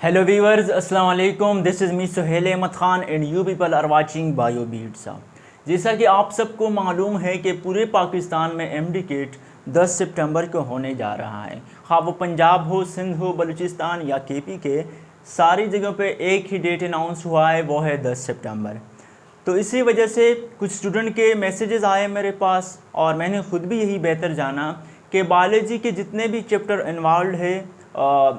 Hello viewers, Assalamu alaikum. This is me Suhail Ahmed Khan and you people are watching BioBeats. जैसा कि आप सबको मालूम है कि पूरे पाकिस्तान में एमडीकेट 10 सितंबर को होने जा रहा है। हाँ, वो पंजाब हो, सिंध हो, बलूचिस्तान या केपी के सारी जगहों पे एक ही डेट अनाउंस हुआ है, वो है 10 सितंबर। तो इसी वजह से कुछ स्टूडेंट के मैसेजेस आए मेरे पास और मैंने ख़ुद भी यही बेहतर जाना कि बायोलॉजी के जितने भी चैप्टर इन्वॉल्व है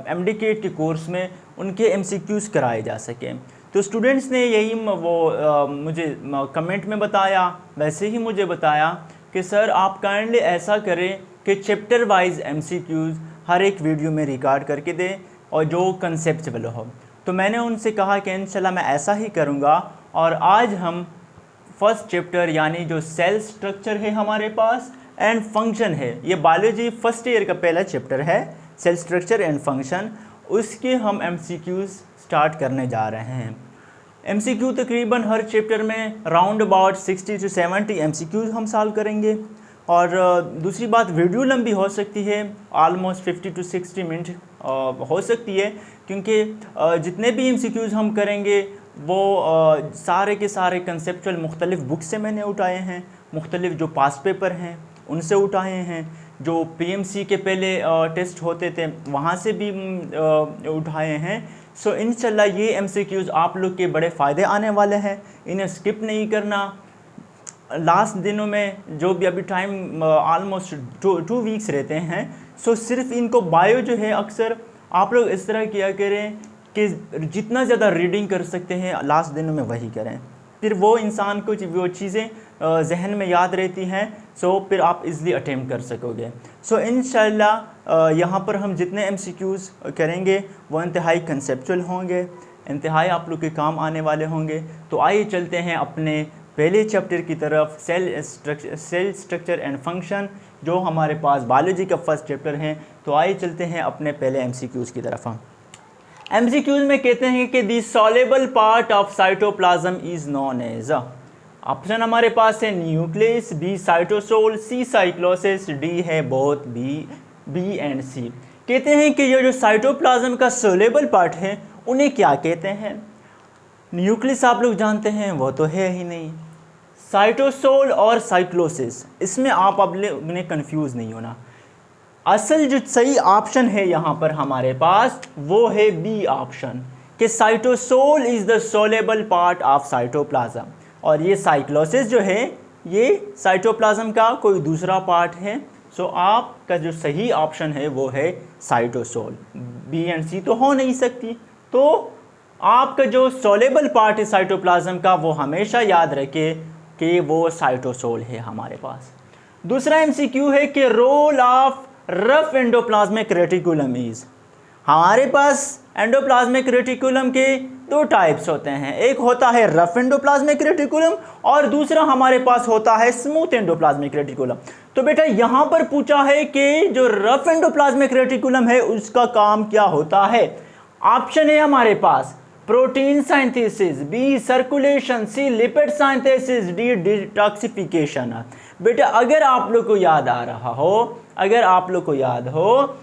एमडीकेट के कोर्स में उनके एमसीक्यूज़ कराए जा सकें। तो स्टूडेंट्स ने यही मुझे कमेंट में बताया, वैसे ही मुझे बताया कि सर आप काइंडली ऐसा करें कि चैप्टर वाइज एमसीक्यूज़ हर एक वीडियो में रिकॉर्ड करके दें और जो कंसेप्चुअल हो। तो मैंने उनसे कहा कि इंशाल्लाह मैं ऐसा ही करूँगा। और आज हम फर्स्ट चैप्टर यानी जो सेल स्ट्रक्चर है हमारे पास एंड फंक्शन है, ये बायोलॉजी फर्स्ट ईयर का पहला चैप्टर है, सेल स्ट्रक्चर एंड फंक्शन, उसके हम एमसीक्यूज़ स्टार्ट करने जा रहे हैं। एमसीक्यू तकरीबन हर चैप्टर में राउंड अबाउट 60 से 70 एमसीक्यूज़ हम सॉल्व करेंगे। और दूसरी बात, वीडियो लंबी हो सकती है, आलमोस्ट 50 to 60 मिनट हो सकती है, क्योंकि जितने भी एमसीक्यूज़ हम करेंगे वो सारे के सारे कंसेप्चुअल मुख्तलिफ़ बुक से मैंने उठाए हैं, मुख्तलिफ़ जो पास पेपर हैं उनसे उठाए हैं, जो पीएमसी के पहले टेस्ट होते थे वहाँ से भी उठाए हैं। सो इंशाल्लाह ये एमसीक्यूज़ आप लोग के बड़े फ़ायदे आने वाले हैं, इन्हें स्किप नहीं करना। लास्ट दिनों में जो भी अभी टाइम आलमोस्ट 2 वीक्स रहते हैं, सो सिर्फ इनको बायो जो है अक्सर आप लोग इस तरह किया करें कि जितना ज़्यादा रीडिंग कर सकते हैं लास्ट दिनों में वही करें, फिर वो इंसान को वो चीज़ें जहन में याद रहती हैं, सो फिर आप इज़ली अटेम्प्ट कर सकोगे। सो इंशाल्लाह यहाँ पर हम जितने एमसीक्यूज़ करेंगे वो इंतहाई कंसेप्चुअल होंगे, इंतहाई आप लोग के काम आने वाले होंगे। तो आइए चलते हैं अपने पहले चैप्टर की तरफ, सेल स्ट्रक्चर एंड फंक्शन, जो हमारे पास बायोलॉजी का फर्स्ट चैप्टर है। तो आइए चलते हैं अपने पहले एमसीक्यूज़ की तरफ। हम एमसीक्यूज़ में कहते हैं कि the soluble part of cytoplasm is known as, option हमारे पास है nucleus, B cytosol, C cyclosis, D है बोथ बी एंड सी। कहते हैं कि ये जो साइटोप्लाज्म का सॉल्युबल पार्ट है उन्हें क्या कहते हैं। न्यूक्लियस आप लोग जानते हैं, वो तो है ही नहीं। साइटोसोल और साइक्लोसिस, इसमें आप अपने कंफ्यूज नहीं होना। असल जो सही ऑप्शन है यहाँ पर हमारे पास वो है बी ऑप्शन, कि cytosol is the soluble part of cytoplasm, और ये साइक्लोसिस जो है ये साइटोप्लाज्म का कोई दूसरा पार्ट है। सो आपका जो सही ऑप्शन है वो है साइटोसोल, बी एंड सी तो हो नहीं सकती। तो आपका जो सॉल्युबल पार्ट है साइटोप्लाज्म का वो हमेशा याद रखे कि वो साइटोसोल है हमारे पास। दूसरा एमसीक्यू है कि role of rough endoplasmic reticulum is, हमारे पास एंडोप्लाज्मिक रेटिकुलम के 2 टाइप्स होते हैं, एक होता है रफ एंडोप्लाज्मिक रेटिकुलम और दूसरा हमारे पास होता है स्मूथ एंडोप्लाज्मिक रेटिकुलम। तो बेटा यहाँ पर पूछा है कि जो रफ एंडोप्लाज्मिक रेटिकुलम है उसका काम क्या होता है। ऑप्शन है हमारे पास प्रोटीन सिंथेसिस, बी सर्कुलेशन, सी लिपिड सिंथेसिस, डी डिटॉक्सिफिकेशन। बेटा अगर आप लोग को याद आ रहा हो, अगर आप लोग को याद हो,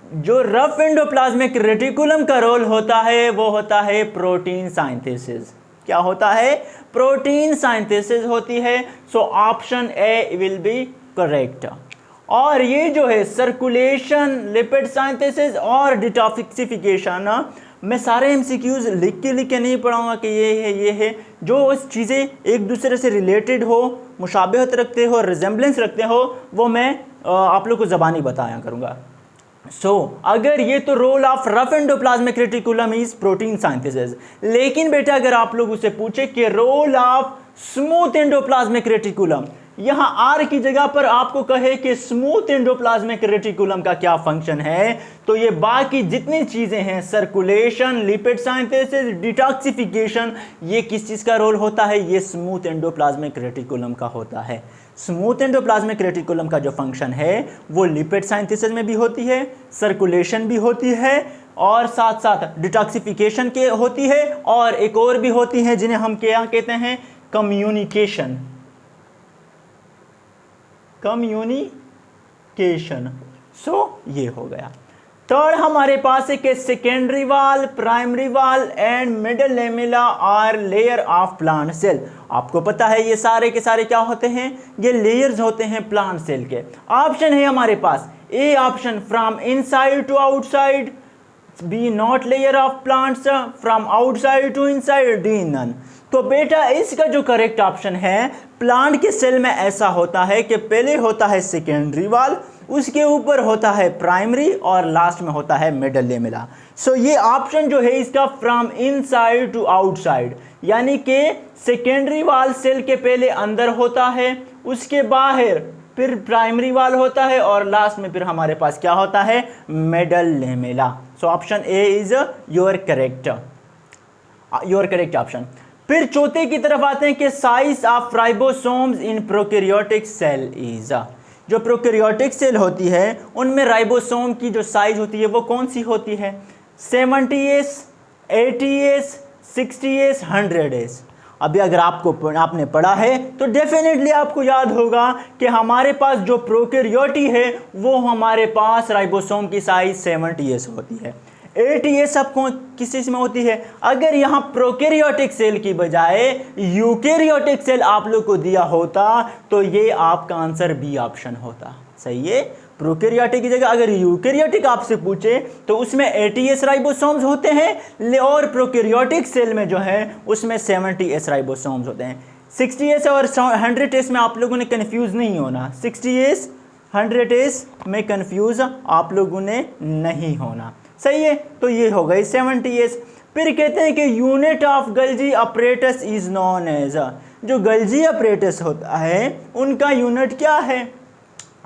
जो रफ एंडोप्लाज्मिक रेटिकुलम का रोल होता है वो होता है प्रोटीन सिंथेसिस। क्या होता है? प्रोटीन सिंथेसिस होती है। सो option A will be correct. और ये जो है सर्कुलेशन, लिपिड सिंथेसिस और डिटॉक्सिफिकेशन, मैं सारे एमसीक्यूज लिख के नहीं पढ़ाऊंगा कि ये है। जो चीज़ें एक दूसरे से रिलेटेड हो, मुशाबहत रखते हो, रिजेम्बलेंस रखते हो, वो मैं आप लोग को ज़बानी बताया करूँगा। अगर ये तो role of rough endoplasmic reticulum is protein synthesis, लेकिन बेटा अगर आप लोग उससे पूछे कि role of smooth endoplasmic reticulum, यहाँ आर की जगह पर आपको कहे कि स्मूथ एंडोप्लाज्मिक रेटिकुलम का क्या फंक्शन है, तो ये बाकी जितनी चीजें हैं, सर्कुलेशन, लिपिड सिंथेसिस, डिटॉक्सिफिकेशन, ये किस चीज का रोल होता है? ये स्मूथ एंडोप्लाज्मिक रेटिकुलम का होता है। स्मूथ एंडोप्लाज्मिक रेटिकुलम का जो फंक्शन है वो लिपिड सिंथेसिस में भी होती है, सर्कुलेशन भी होती है, और साथ साथ डिटॉक्सिफिकेशन के होती है, और एक और भी होती है जिन्हें हम क्या कहते हैं? कम्युनिकेशन। सो ये हो गया। थर्ड हमारे पास है कि secondary wall, primary wall and middle lamella are layer of plant cell. आपको पता है ये सारे के सारे क्या होते हैं, ये लेयर्स होते हैं प्लांट सेल के। ऑप्शन है हमारे पास A option from inside to outside, B not layer of plants from outside to inside, D none. तो बेटा इसका जो करेक्ट ऑप्शन है, प्लांट के सेल में ऐसा होता है कि पहले होता है सेकेंडरी वाल, उसके ऊपर होता है प्राइमरी और लास्ट में होता है मिडल लेमेला। सो ये ऑप्शन जो है इसका फ्रॉम इनसाइड टू आउटसाइड, यानी कि सेकेंडरी वाल सेल के पहले अंदर होता है, उसके बाहर फिर प्राइमरी वाल होता है और लास्ट में फिर हमारे पास क्या होता है, middle lamella. So option A is your correct option. फिर चौथे की तरफ आते हैं कि size of ribosomes in prokaryotic cell is. जो प्रोकैरियोटिक सेल होती है उनमें राइबोसोम की जो साइज होती है वो कौन सी होती है, 70s, 80s, 60s, 100s। अभी अगर आपने पढ़ा है तो डेफिनेटली आपको याद होगा कि हमारे पास जो प्रोकैरियोटी है वो हमारे पास राइबोसोम की साइज 70s होती है। 80s अब किस चीज़ में होती है, अगर यहाँ प्रोकैरियोटिक सेल की बजाय यूकैरियोटिक सेल आप लोग को दिया होता तो ये आपका आंसर बी ऑप्शन होता। सही है, प्रोकैरियोटिक की जगह अगर यूकैरियोटिक आपसे पूछे तो उसमें 80s राइबोसोम्स होते हैं और प्रोकैरियोटिक सेल में जो है उसमें 70s राइबोसोम्स होते हैं। 60s और 100s में आप लोगों ने कन्फ्यूज़ नहीं होना, 60s 100s में कन्फ्यूज़ आप लोगों ने नहीं होना। सही है, तो ये हो गई 70s। फिर कहते हैं कि unit of Golgi apparatus is known as, जो गल्जी अपरेटस होता है उनका यूनिट क्या है,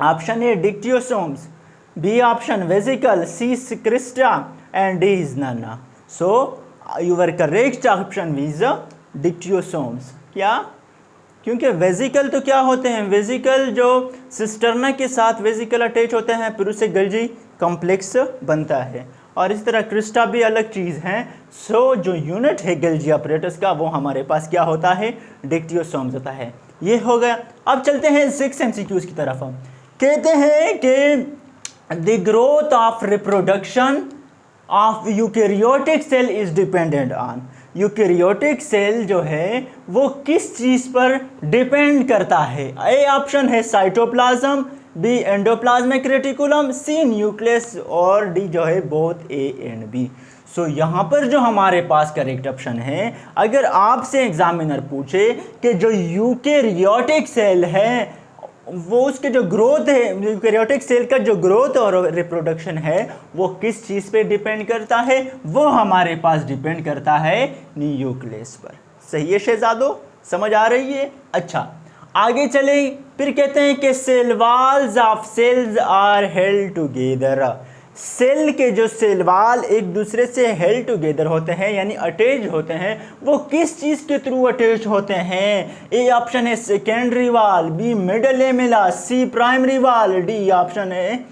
option A dictyosomes, B option vesicle, C crista and D is none. So your correct option is dictyosomes. क्या, क्योंकि वेसिकल तो क्या होते हैं, वेसिकल जो सिस्टर्ना के साथ वेसिकल अटैच होते हैं फिर उससे गल्जी कॉम्प्लेक्स बनता है, और इस तरह क्रिस्टा भी अलग चीज़ हैं। सो जो यूनिट है गल्जी अपरेटस का वो हमारे पास क्या होता है, डिक्टियोसोम्स होता है। ये हो गया। अब चलते हैं 6 MCQs की तरफ। कहते हैं कि the growth of reproduction of eukaryotic cell is dependent on, eukaryotic cell जो है वो किस चीज़ पर डिपेंड करता है। ए ऑप्शन है cytoplasm, B endoplasmic reticulum, C nucleus और डी जो है both A and B. So यहाँ पर जो हमारे पास करेक्ट ऑप्शन है, अगर आपसे एग्जामिनर पूछे कि जो यूकैरियोटिक सेल है वो उसके जो ग्रोथ है, यूकैरियोटिक सेल का जो ग्रोथ और रिप्रोडक्शन है वो किस चीज़ पे डिपेंड करता है, वो हमारे पास डिपेंड करता है न्यूक्लियस पर। सही है शहजादों, समझ आ रही है? अच्छा आगे चले। फिर कहते हैं कि cell walls of cells are held together, cell के जो सेल वाल एक दूसरे से हेल्ड टुगेदर होते हैं यानी अटैच होते हैं, वो किस चीज़ के थ्रू अटैच होते हैं। ए ऑप्शन है सेकेंडरी वाल, बी मिडल लेमेला, सी प्राइमरी वाल, डी ऑप्शन है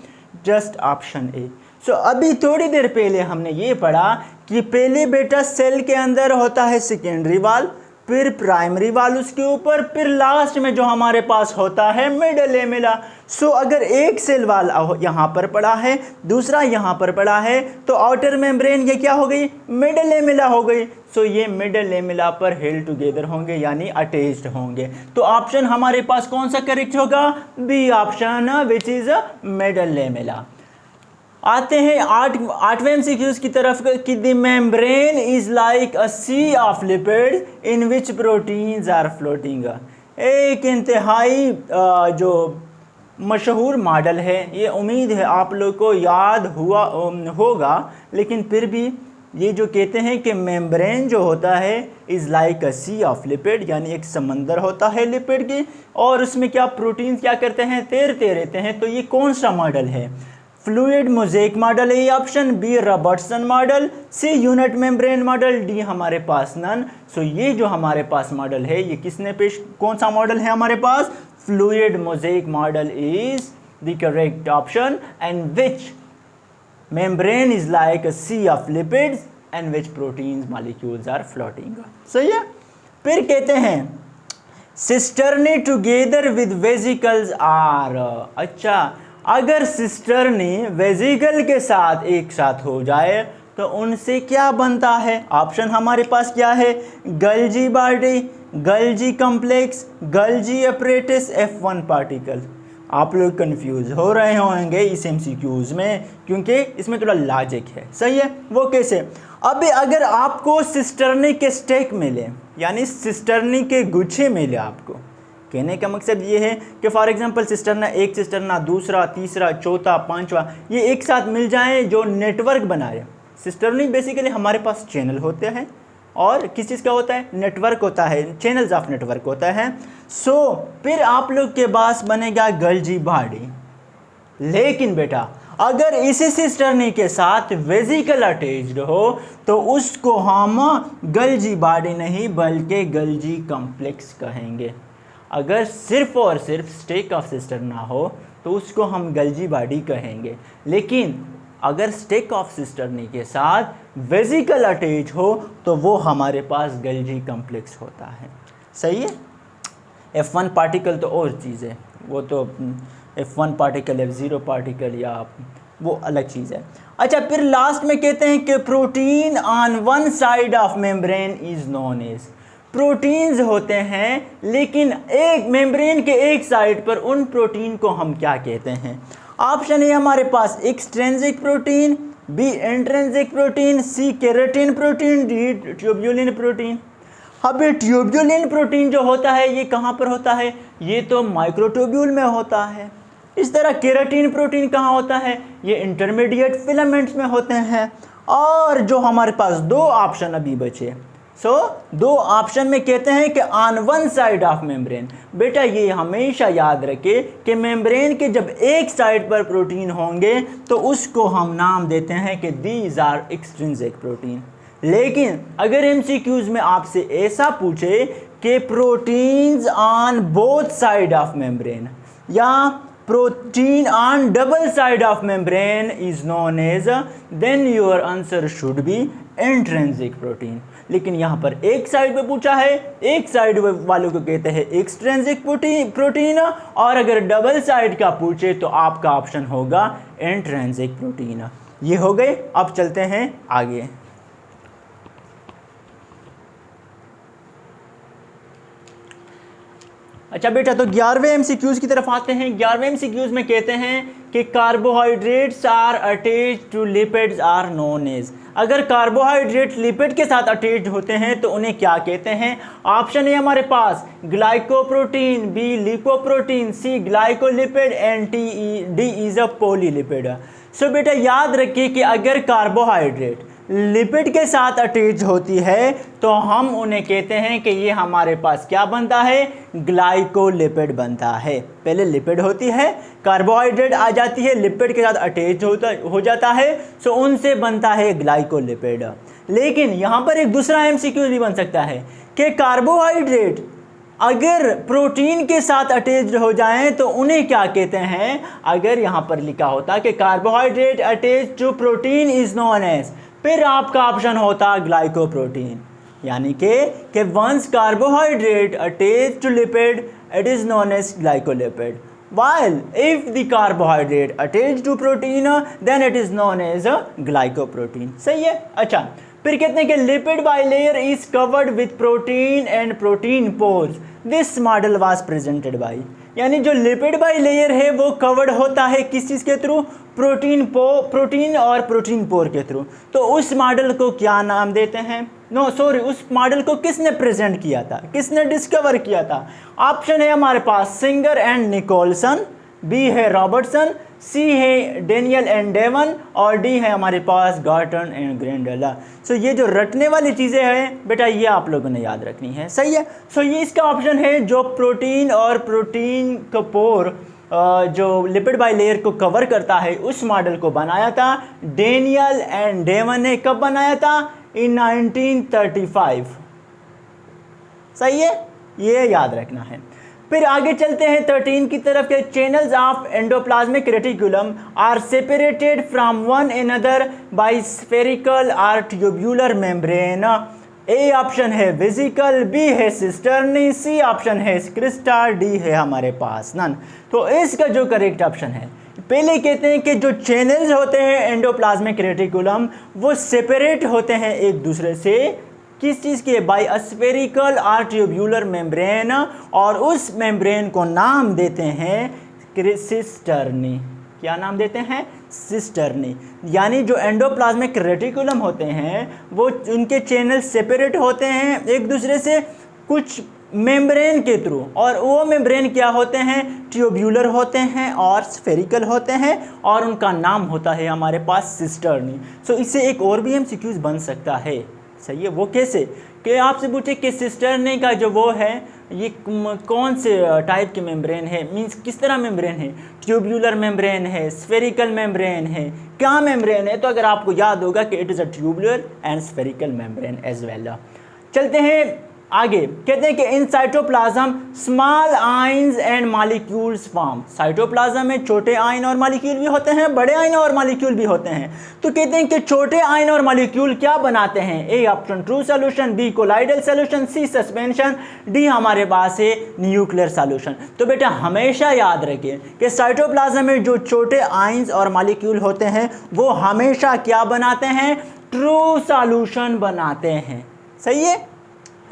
जस्ट ऑप्शन ए। सो अभी थोड़ी देर पहले हमने ये पढ़ा कि पहले बेटा सेल के अंदर होता है सेकेंडरी वाल, फिर प्राइमरी वाल उसके ऊपर, फिर लास्ट में जो हमारे पास होता है मिडल लेमेला। सो अगर एक सेल वाल यहाँ पर पड़ा है, दूसरा यहाँ पर पड़ा है, तो आउटर मेम्ब्रेन ये क्या हो गई, मिडल लेमेला हो गई। सो ये मिडल लेमेला पर हेल्ड टुगेदर होंगे यानी अटैच्ड होंगे। तो ऑप्शन हमारे पास कौन सा करेक्ट होगा, B option which is middle lamella. आते हैं 8वें MCQs की तरफ कि the membrane is like a sea of lipids in which proteins are floating. एक इंतहाई जो मशहूर मॉडल है, ये उम्मीद है आप लोग को याद हुआ होगा, लेकिन फिर भी ये जो कहते हैं कि मेम्ब्रेन जो होता है is like a sea of lipid, यानी एक समंदर होता है लिपिड की, और उसमें क्या प्रोटीन्स क्या करते हैं, तैरते रहते हैं। तो ये कौन सा मॉडल है, फ्लूइड मोज़ेक मॉडल है ऑप्शन, बी रॉबर्टसन मॉडल, सी यूनिट मेम्ब्रेन मॉडल, डी हमारे पास नन। सो ये जो हमारे पास मॉडल है ये किसने कौन सा मॉडल है हमारे पास, fluid mosaic model is the correct option, and which membrane is like a sea of lipids and which proteins molecules are floating. सही है। फिर कहते हैं cisternae together with vesicles are, अच्छा अगर सिस्टर्नी वेजिकल के साथ एक साथ हो जाए तो उनसे क्या बनता है? ऑप्शन हमारे पास क्या है? गल्जी body, गल्जी complex, गल्जी apparatus, F1 particle. आप लोग कंफ्यूज हो रहे होंगे इस MCQs में, क्योंकि इसमें थोड़ा लॉजिक है। सही है, वो कैसे? अब अगर आपको सिस्टर्नी के स्टेक मिले, यानी सिस्टर्नी के गुच्छे मिले, आपको कहने का मकसद ये है कि फॉर एग्जांपल सिस्टर्ना एक, सिस्टर्ना दूसरा, तीसरा, चौथा, पांचवा, ये एक साथ मिल जाएं जो नेटवर्क बनाए। सिस्टर्नी बेसिकली हमारे पास चैनल होते हैं और किस चीज़ का होता है? नेटवर्क होता है, चैनल्स ऑफ नेटवर्क होता है। फिर आप लोग के पास बनेगा गल्जी बॉडी। लेकिन बेटा अगर इसी सिस्टर्नी के साथ वेजिकल अटैच्ड हो तो उसको हम गल्जी बॉडी नहीं बल्कि गल्जी कॉम्प्लेक्स कहेंगे। अगर सिर्फ और सिर्फ स्टेक ऑफ सिस्टर्ना हो तो उसको हम गल्जी बॉडी कहेंगे। लेकिन अगर स्टेक ऑफ सिस्टर्नी के साथ वेजिकल अटैच हो तो वो हमारे पास गल्जी कॉम्प्लेक्स होता है। सही है। F1 पार्टिकल तो और चीज़ है, वो तो F1 पार्टिकल, F0 पार्टिकल या वो अलग चीज़ है। अच्छा, फिर लास्ट में कहते हैं कि protein on one side of membrane is known as. Proteins होते हैं लेकिन एक मेम्ब्रेन के एक साइड पर उन प्रोटीन को हम क्या कहते हैं? ऑप्शन है हमारे पास extrinsic protein, B intrinsic protein, C keratin protein, D tubulin protein. अब ट्यूब्यूलिन प्रोटीन जो होता है ये कहाँ पर होता है? ये तो माइक्रोट्यूब्यूल में होता है। इस तरह केराटिन प्रोटीन कहाँ होता है? ये इंटरमीडिएट फिलामेंट्स में होते हैं। और जो हमारे पास दो ऑप्शन अभी बचे, दो ऑप्शन में कहते हैं कि on one side of membrane. बेटा ये हमेशा याद रखे कि मेम्ब्रेन के जब एक साइड पर प्रोटीन होंगे तो उसको हम नाम देते हैं कि दीज आर एक्सट्रिंसिक प्रोटीन। लेकिन अगर MCQs में आपसे ऐसा पूछे कि proteins on both side of membrane या protein on double side of membrane is known as, then your answer should be intrinsic protein. लेकिन यहाँ पर एक साइड पे पूछा है, एक साइड वालों को कहते हैं एक्सट्रिंसिक प्रोटीन, और अगर डबल साइड का पूछे तो आपका ऑप्शन होगा इंट्रिंसिक प्रोटीन। ये हो गए। अब चलते हैं आगे। अच्छा बेटा, तो 11वें MCQs की तरफ आते हैं। 11वें MCQs में कहते हैं कि carbohydrates are attached to lipids are known as. अगर कार्बोहाइड्रेट लिपिड के साथ अटैच्ड होते हैं तो उन्हें क्या कहते हैं? ऑप्शन है हमारे पास glycoprotein, B lipoprotein, C glycolipid and D is a polylipid. So बेटा याद रखिए कि अगर कार्बोहाइड्रेट लिपिड के साथ अटैच होती है तो हम उन्हें कहते हैं कि ये हमारे पास क्या बनता है? ग्लाइकोलिपिड बनता है। पहले लिपिड होती है, कार्बोहाइड्रेट आ जाती है, लिपिड के साथ अटैच हो जाता है, सो उनसे बनता है ग्लाइकोलिपिड। लेकिन यहाँ पर एक दूसरा MCQ भी बन सकता है कि कार्बोहाइड्रेट अगर प्रोटीन के साथ अटैच्ड हो जाएं तो उन्हें क्या कहते हैं? अगर यहाँ पर लिखा होता कि carbohydrate attach to protein is known as, फिर आपका ऑप्शन होता ग्लाइकोप्रोटीन। यानी कि once carbohydrate attach to lipid it is known as glycolipid, while if the carbohydrate attached to protein then it is known as a glycoprotein। सही है। अच्छा, फिर कहते हैं कि lipid bilayer is covered with protein and protein pores, this model was presented by. यानी जो lipid bilayer है वो कवर्ड होता है किस चीज़ के थ्रू? प्रोटीन और प्रोटीन पोर के थ्रू। तो उस मॉडल को क्या नाम देते हैं? उस मॉडल को किसने प्रेजेंट किया था, किसने डिस्कवर किया था? ऑप्शन है हमारे पास सिंगर एंड निकोलसन, बी है रॉबर्टसन, सी है डेनियल एंड डेवन, और डी है हमारे पास गार्टन एंड ग्रेंडेला। सो ये जो रटने वाली चीज़ें हैं बेटा ये आप लोगों ने याद रखनी है। सही है। सो ये इसका ऑप्शन है जो प्रोटीन और प्रोटीन का पोर जो लिपिड बाइलेयर को कवर करता है उस मॉडल को बनाया था डेनियल एंड डेवन ने। कब बनाया था? इन 1935। सही है, ये याद रखना है। फिर आगे चलते हैं 13 की तरफ के। Channels of endoplasmic reticulum are separated from one another by spherical or tubular membrane. A option है वेजिकल, बी है सिस्टर्नी, सी ऑप्शन है क्रिस्टा, डी है हमारे पास नन। तो इसका जो करेक्ट ऑप्शन है, पहले कहते हैं कि जो चैनल्स होते हैं एंडोप्लाज्मिक रेटिकुलम वो सेपरेट होते हैं एक दूसरे से, किस चीज़ के, बाय अ स्फेरिकल और ट्यूब्यूलर मेम्ब्रेन, और उस मेम्ब्रेन को नाम देते हैं सिस्टर्नी। क्या नाम देते हैं? सिस्टर्नी। यानी जो एंडोप्लाज्मिक रेटिकुलम होते हैं वो उनके चैनल सेपरेट होते हैं एक दूसरे से कुछ मेम्ब्रेन के थ्रू, और वो मेम्ब्रेन क्या होते हैं? ट्यूब्यूलर होते हैं और स्फेरिकल होते हैं, और उनका नाम होता है हमारे पास सिस्टर्नी। सो इससे एक और भी एमसीक्यूज बन सकता है, सही है। वो कैसे कि आपसे पूछे कि सिस्टर्नी का जो वो है ये कौन से टाइप के मेम्ब्रेन है, मींस किस तरह मेम्ब्रेन है, ट्यूब्यूलर मेम्ब्रेन है, स्फेरिकल मेम्ब्रेन है, क्या मेम्ब्रेन है? तो अगर आपको याद होगा कि it is a tubular and spherical membrane as well. चलते हैं आगे, कहते हैं कि in cytoplasm small ions and molecules form. Cytoplasm में छोटे आयन और मॉलिक्यूल भी होते हैं, बड़े आयन और मॉलिक्यूल भी होते हैं। तो कहते हैं कि छोटे आयन और मॉलिक्यूल क्या बनाते हैं? A option true solution, B colloidal solution, C suspension, D हमारे पास है न्यूक्लियर सॉल्यूशन। तो बेटा हमेशा याद रखिए कि साइटोप्लाज्म में जो छोटे आयंस और मॉलिक्यूल होते हैं वो हमेशा क्या बनाते हैं? ट्रू सॉल्यूशन बनाते हैं, सही है।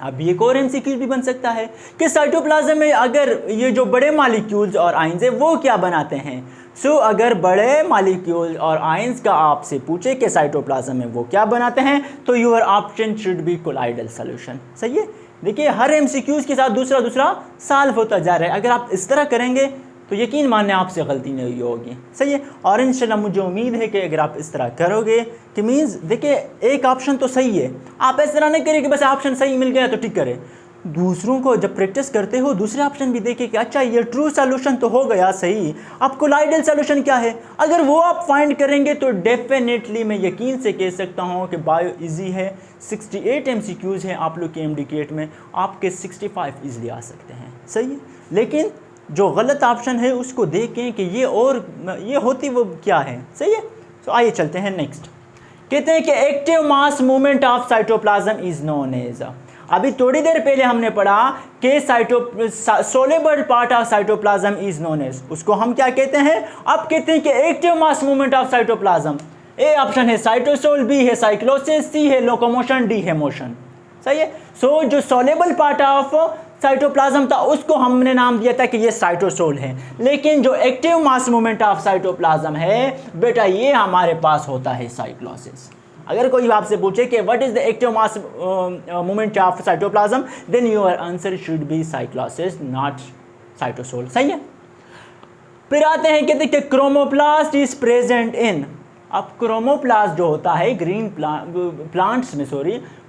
अब एक और एमसीक्यू भी बन सकता है कि साइटोप्लाज्म में अगर ये जो बड़े मॉलिक्यूल्स और आयंस है वो क्या बनाते हैं। सो अगर बड़े मॉलिक्यूल और आयंस का आपसे पूछे कि साइटोप्लाज्म में वो क्या बनाते हैं तो your option should be colloidal solution, सही है। देखिए हर एमसीक्यूज के साथ दूसरा दूसरा सॉल्व होता जा रहा है। अगर आप इस तरह करेंगे तो यकीन मानने आपसे गलती नहीं होगी, सही है। और इंशाल्लाह मुझे उम्मीद है कि अगर आप इस तरह करोगे कि मीन्स देखिए एक ऑप्शन तो सही है, आप इस तरह नहीं करें कि बस ऑप्शन सही मिल गया तो ठीक करें। दूसरों को जब प्रैक्टिस करते हो दूसरे ऑप्शन भी देखिए कि अच्छा ये ट्रू सॉल्यूशन तो हो गया सही, अब कोलाइडल सॉल्यूशन क्या है, अगर वो आप फाइंड करेंगे तो डेफिनेटली मैं यकीन से कह सकता हूँ कि बायो इजी है। 68 एमसीक्यूज हैं आप लोग के एमडीकेट में, आपके 65 इजीली आ सकते हैं, सही है। लेकिन जो गलत ऑप्शन है उसको देखें कि ये होती वो क्या है, सही है। तो आइए चलते हैं नेक्स्ट। कहते हैं कि active mass movement of cytoplasm is known as. अभी थोड़ी देर पहले हमने पढ़ा कि soluble part of cytoplasm is known as, उसको हम क्या कहते हैं? अब कहते हैं कि active mass movement of cytoplasm. A option है साइटोसोल, बी है साइक्लोसिस, सी है लोकोमोशन, डी है मोशन, सही है। सो जो सोलेबल पार्ट ऑफ साइटोप्लाज्म था उसको हमने नाम दिया था कि ये साइटोसोल है, लेकिन जो active mass movement of cytoplasm है बेटा ये हमारे पास होता है साइक्लोसिस। अगर कोई आपसे पूछे कि what is the active mass movement of cytoplasm, then your answer should be cyclosis not cytosol, सही है। फिर आते हैं कि देखिए क्रोमोप्लास्ट इज प्रेजेंट इन। अब क्रोमोप्लास्ट जो होता है ग्रीन प्लांट्स में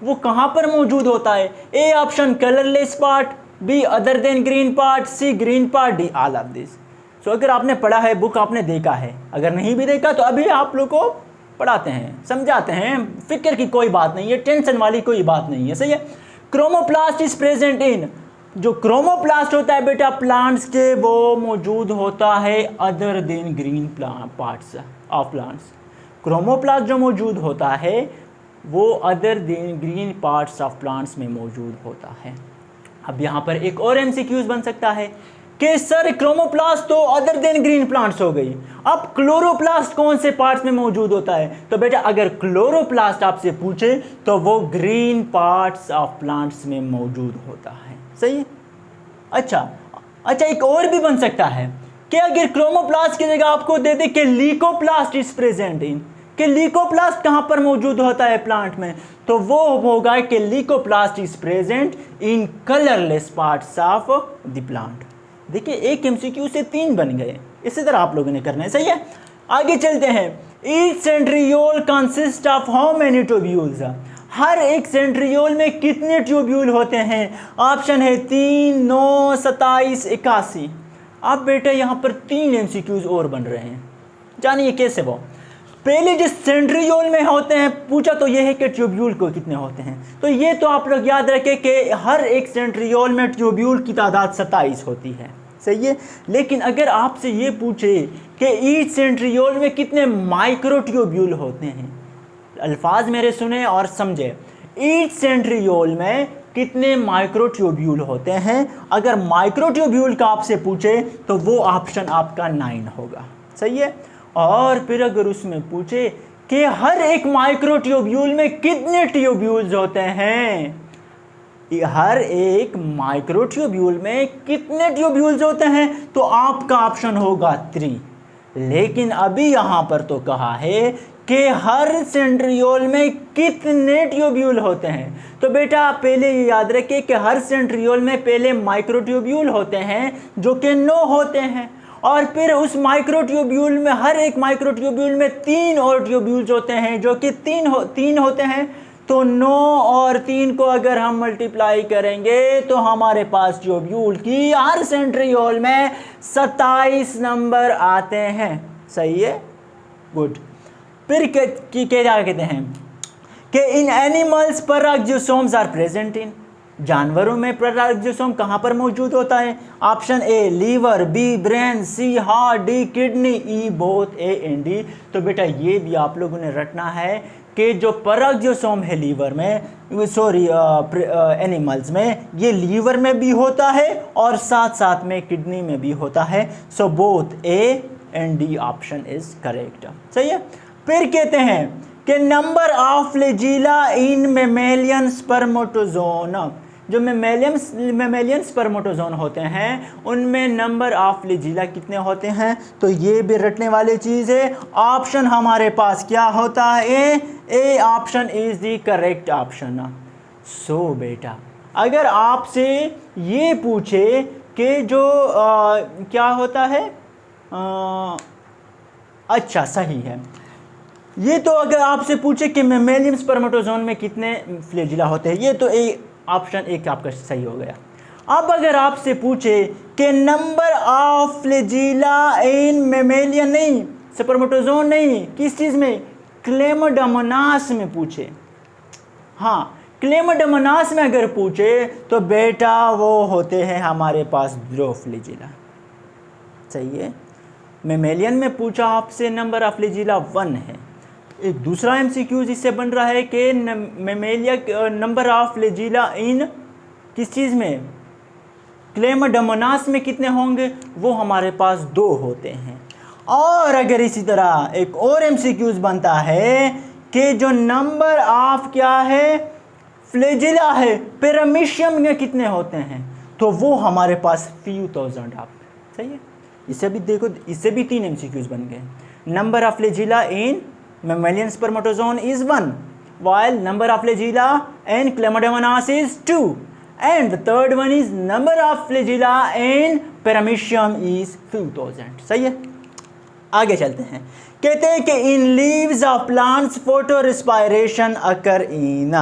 वो कहाँ पर मौजूद होता है? A option colourless part, B other than green part, C green part, D all of this. So अगर आपने पढ़ा है बुक आपने देखा है, अगर नहीं भी देखा तो अभी आप लोग को पढ़ाते हैं समझाते हैं, फिक्र की कोई बात नहीं है, टेंशन वाली कोई बात नहीं है, सही है। क्रोमोप्लास्ट इज प्रेजेंट इन, जो क्रोमोप्लास्ट होता है बेटा प्लांट्स के वो मौजूद होता है other than green parts of plants. Chromoplast जो मौजूद होता है वो other than green parts of plants में मौजूद होता है। अब यहाँ पर एक और एमसीक्यूज बन सकता है कि सर क्रोमोप्लास्ट तो अदर देन ग्रीन प्लांट्स हो गई, अब क्लोरोप्लास्ट कौन से पार्ट्स में मौजूद होता है? तो बेटा अगर क्लोरोप्लास्ट आपसे पूछे तो वो ग्रीन पार्ट्स ऑफ प्लांट्स में मौजूद होता है, सही है। अच्छा एक और भी बन सकता है कि अगर क्रोमोप्लास्ट की जगह आपको दे दे कि लीकोप्लास्ट इज प्रेजेंट इन, कि लीकोप्लास्ट कहाँ पर मौजूद होता है प्लांट में, तो वो होगा कि leucoplast is present in colourless parts of the plant. देखिए एक एमसीक्यू से 3 बन गए, इसी तरह आप लोगों ने करना है, सही है। आगे चलते हैं। Each centriole consist of how many tubules, हर एक सेंट्रियोल में कितने ट्यूब्यूल होते हैं? ऑप्शन है 3, 9, 27, 81। अब बेटा यहाँ पर 3 एमसीक्यूज और बन रहे हैं, जानिए कैसे। वो पहले जो सेंट्रियोल में होते हैं पूछा तो ये है कि ट्यूब्यूल को कितने होते हैं, तो ये तो आप लोग याद रखें कि हर एक सेंट्रियोल में ट्यूब्यूल की तादाद 27 होती है, सही है। लेकिन अगर आपसे ये पूछे कि ईच सेंट्रियोल में कितने माइक्रो ट्यूब्यूल होते हैं, अल्फाज मेरे सुने और समझे, ईच सेंट्रियोल में कितने माइक्रो ट्यूब्यूल होते हैं? अगर माइक्रो ट्यूब्यूल का आपसे पूछे तो वो ऑप्शन आपका 9 होगा, सही है। और फिर अगर उसमें पूछे कि हर एक माइक्रोट्यूब्यूल में कितने ट्यूब्यूल्स होते हैं, हर एक माइक्रोट्यूब्यूल में कितने ट्यूब्यूल्स होते हैं, तो आपका ऑप्शन होगा 3। लेकिन अभी यहाँ पर तो कहा है कि हर सेंट्रियोल में कितने ट्यूब्यूल होते हैं। तो बेटा आप पहले ये याद रखिए कि हर सेंट्रियोल में पहले माइक्रोट्यूब्यूल होते हैं जो कि 9 होते हैं, और फिर उस माइक्रोट्यूब्यूल में हर एक माइक्रोट्यूब्यूल में 3 और ट्यूब्यूल्स होते हैं जो कि 3 होते हैं। तो 9 और 3 को अगर हम मल्टीप्लाई करेंगे तो हमारे पास ट्यूब्यूल की हर सेंट्रियोल में 27 नंबर आते हैं। सही है, गुड। फिर क्या कहते हैं कि in animals peroxisomes are present in, जानवरों में पैराक्सियोसोम कहाँ पर मौजूद होता है? Option A liver, B brain, C heart, D kidney, E both A and D. तो बेटा ये भी आप लोगों ने रटना है कि जो पैराक्सियोसोम है लीवर में, सॉरी एनिमल्स में, ये लीवर में भी होता है और साथ साथ में किडनी में भी होता है। So both A and D option is correct. सही है। फिर कहते हैं कि number of flagella in mammalian spermatozoon, जो मेमेलियन स्पर्मेटोजोन होते हैं उनमें नंबर ऑफ फ्लैजिला कितने होते हैं? तो ये भी रटने वाली चीज़ है। ऑप्शन हमारे पास क्या होता है? A option is the correct option. So बेटा अगर आपसे ये पूछे कि जो क्या होता है, अच्छा सही है, ये तो अगर आपसे पूछे कि मेमेलियन स्पर्मेटोजोन में कितने फ्लैजिला होते हैं, ये तो ऑप्शन एक आपका सही हो गया। अब अगर आपसे पूछे कि number of flagella in mammalian, नहीं स्पर्मेटोजोन नहीं, किस चीज़ में? क्लेमाइडोमोनास में पूछे। हाँ, क्लेमाइडोमोनास में अगर पूछे तो बेटा वो होते हैं हमारे पास 2 फ्लैजिला। सही है। मेमेलियन में पूछा आपसे नंबर ऑफ फ्लैजिला 1 है। एक दूसरा एमसीक्यूज इससे बन रहा है कि मेमेलिया नंबर ऑफ फ्लैजिला इन किस चीज़ में? क्लेमाइडोमोनास में कितने होंगे? वो हमारे पास 2 होते हैं। और अगर इसी तरह एक और एमसीक्यूज बनता है कि जो नंबर ऑफ क्या है फ्लैजिला है पैरामीशियम में कितने होते हैं, तो वो हमारे पास few thousand आप। सही है। इससे भी देखो, इससे भी 3 एमसीक्यूज बन गए। Number of flagella in mammalian spermatozoon is 1, while number of flagella in Chlamydomonas is 2, and the third one is number of flagella in Paramecium is few thousand। सही है। आगे चलते हैं। कहते हैं कि in leaves of plants photorespiration occur in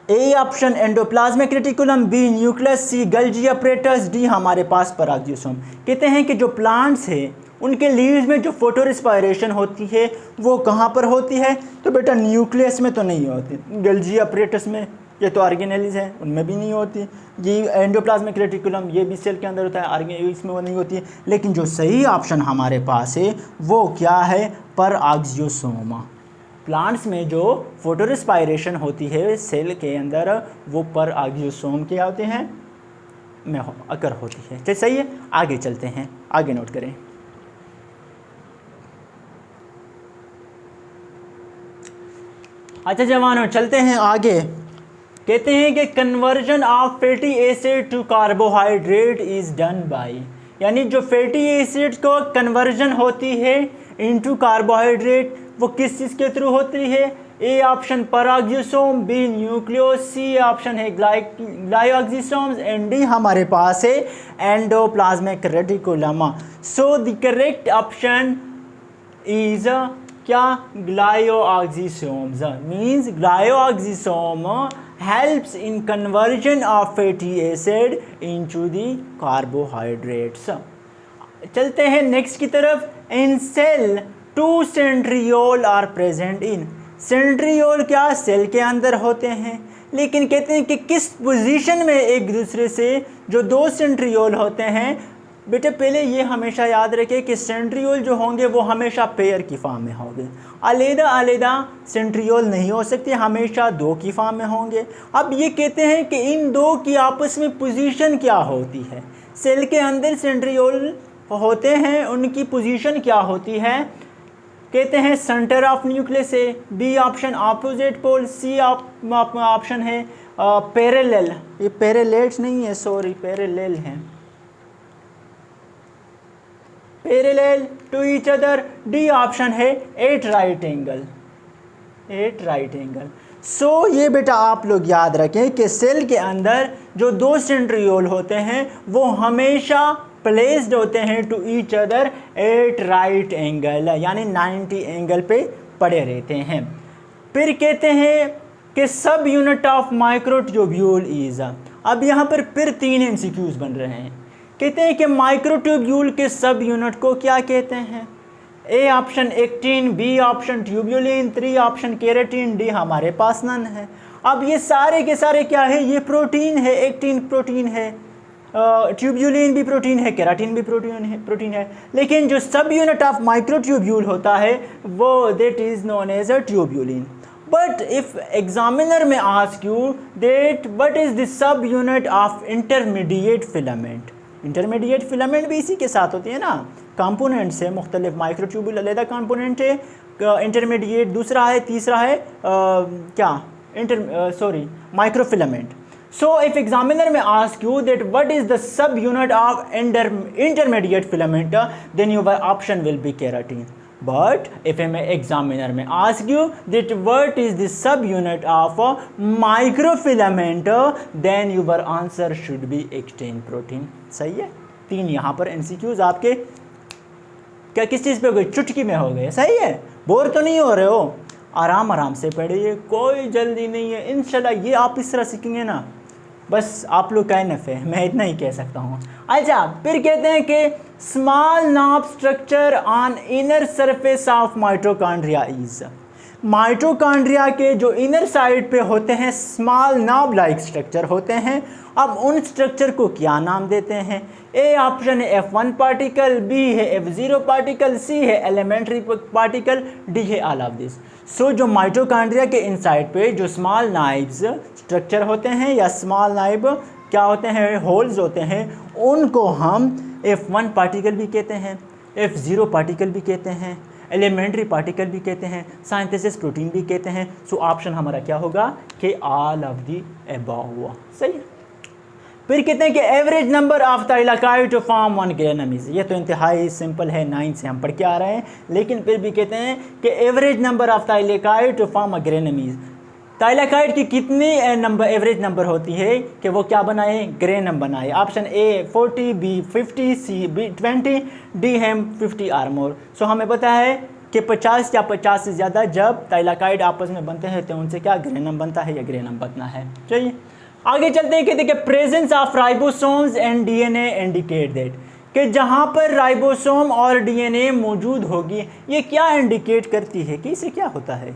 A option endoplasmic reticulum, B nucleus, C Golgi apparatus, D हमारे पास पैराक्सियोसोम। कहते हैं कि जो प्लांट्स हैं उनके लीव्स में जो फोटो रिस्पायरेशन होती है वो कहाँ पर होती है? तो बेटा न्यूक्लियस में तो नहीं होती, गल्जी अपरेटस में, ये तो ऑर्गेनेल्स हैं उनमें भी नहीं होती। ये एंडोप्लाज्मिक रेटिकुलम ये भी सेल के अंदर होता है, इसमें वो नहीं होती है। लेकिन जो सही ऑप्शन हमारे पास है वो क्या है? पैराक्सियोसोम। प्लांट्स में जो फोटो रिस्पायरेशन होती है सेल के अंदर वो पैराक्सियोसोम के होते हैं में अकर होती है। तो सही है। आगे चलते हैं, आगे नोट करें। अच्छा जवानों चलते हैं आगे। कहते हैं कि conversion of fatty acid to carbohydrate is done by, यानी जो फैटी एसिड को कन्वर्जन होती है इनटू कार्बोहाइड्रेट वो किस चीज़ के थ्रू होती है? A option peroxisome, B nucleus, C option है ग्लायोक्सिसोम्स, एंड डी हमारे पास है endoplasmic reticulum. So the correct option is क्या? Glyoxysomes. Means glyoxysome helps in conversion of fatty acid into the carbohydrates। चलते हैं नेक्स्ट की तरफ। In cell 2 centriole are present in, centriole क्या सेल के अंदर होते हैं, लेकिन कहते हैं कि किस पोजीशन में एक दूसरे से जो 2 सेंट्रियोल होते हैं। बेटे पहले ये हमेशा याद रखें कि सेंट्रियोल जो होंगे वो हमेशा पेयर की फॉर्म में होंगे, अलग अलग सेंट्रियोल नहीं हो सकते, हमेशा 2 की फॉर्म में होंगे। अब ये कहते हैं कि इन 2 की आपस में पोजीशन क्या होती है? सेल के अंदर सेंट्रियोल होते हैं उनकी पोजीशन क्या होती है? कहते हैं सेंटर ऑफ न्यूक्लियस है, B option opposite pole, C option है पैरेलल, ये पैरेलेट्स नहीं है, सॉरी पैरेलल है, parallel to each other, D option है at right angle, at right angle. So ये बेटा आप लोग याद रखें कि सेल के अंदर जो दो सेंट्रियोल होते हैं वो हमेशा प्लेस्ड होते हैं to each other at right angle, यानी 90 एंगल पे पड़े रहते हैं। फिर कहते हैं कि सब यूनिट ऑफ माइक्रोट्यूब्यूल इज, अब यहाँ पर फिर 3 एमसीक्यूज बन रहे हैं। कहते हैं कि माइक्रोट्यूब्यूल के सब यूनिट को क्या कहते हैं? A option actin, B option tubulin, 3 option keratin, D हमारे पास नन है। अब ये सारे के सारे क्या है? ये प्रोटीन है, एक्टिन प्रोटीन है, ट्यूब्यूलिन भी प्रोटीन है, केराटिन भी प्रोटीन है, लेकिन जो सब यूनिट ऑफ माइक्रोट्यूब्यूल होता है वो that is known as a tubulin. But if examiner may ask you that what is the subunit of intermediate filament, intermediate filament भी इसी के साथ होती है ना, कंपोनेंट्स है मुख्तलिफ, माइक्रोट्यूब्यूल अलग कंपोनेंट है, इंटरमीडिएट दूसरा है, तीसरा है microfilament. So if examiner may ask you that what is the sub unit of intermediate filament, then your option will be keratin. But if examiner may ask you that what is the sub unit of microfilament, then your answer should be actin protein. सही है? 3 यहाँ पर MCQs आपके क्या किस चीज़ पे हो गए? चुटकी में हो गए। सही है? बोर तो नहीं हो रहे हो? आराम आराम से पढ़िए, कोई जल्दी नहीं है, इंशाल्लाह ये आप इस तरह सीखेंगे ना, बस आप लोग का नफ़े है, मैं इतना ही कह सकता हूँ। अच्छा, फिर कहते हैं कि small knob structure on inner surface of mitochondria is, mitochondria के जो इनर साइड पे होते हैं स्मॉल नॉब लाइक स्ट्रक्चर होते हैं। अब उन स्ट्रक्चर को क्या नाम देते हैं? ए ऑप्शन है F1 पार्टिकल, बी है F0 पार्टिकल, सी है एलिमेंट्री पार्टिकल, डी है ऑल ऑफ दिस। सो जो माइटोकॉन्ड्रिया के इनसाइड पे जो स्मॉल नाइब्स स्ट्रक्चर होते हैं या स्मॉल नाइब क्या होते हैं, होल्स होते हैं, उनको हम F1 पार्टिकल भी कहते हैं, F0 पार्टिकल भी कहते हैं, एलिमेंट्री पार्टिकल भी कहते हैं, सिंथेसिस प्रोटीन भी कहते हैं। सो ऑप्शन हमारा क्या होगा कि ऑल ऑफ दी अबव। सही है? फिर कहते हैं कि average number of thylakoid to form 1 granum, ये तो इंतहाई सिंपल है, 9 से हम पढ़ के आ रहे हैं, लेकिन फिर भी कहते हैं कि average number of thylakoid to form a granum, thylakoid की कितनी एवरेज नंबर होती है कि वो क्या बनाए? ग्रेनम बनाए। Option A 40, B 50, C B 20, D है 50 आर मोर। सो हमें पता है कि 50 या 50 से ज़्यादा जब थाइलाकाइड आपस में बनते हैं तो उनसे क्या ग्रेनम बनता है या ग्रेनम बनना है। चलिए आगे चलते हैं कि देखिए presence of ribosomes and DNA indicate that, कि जहाँ पर राइबोसोम और डीएनए मौजूद होगी ये क्या इंडिकेट करती है कि इसे क्या होता है?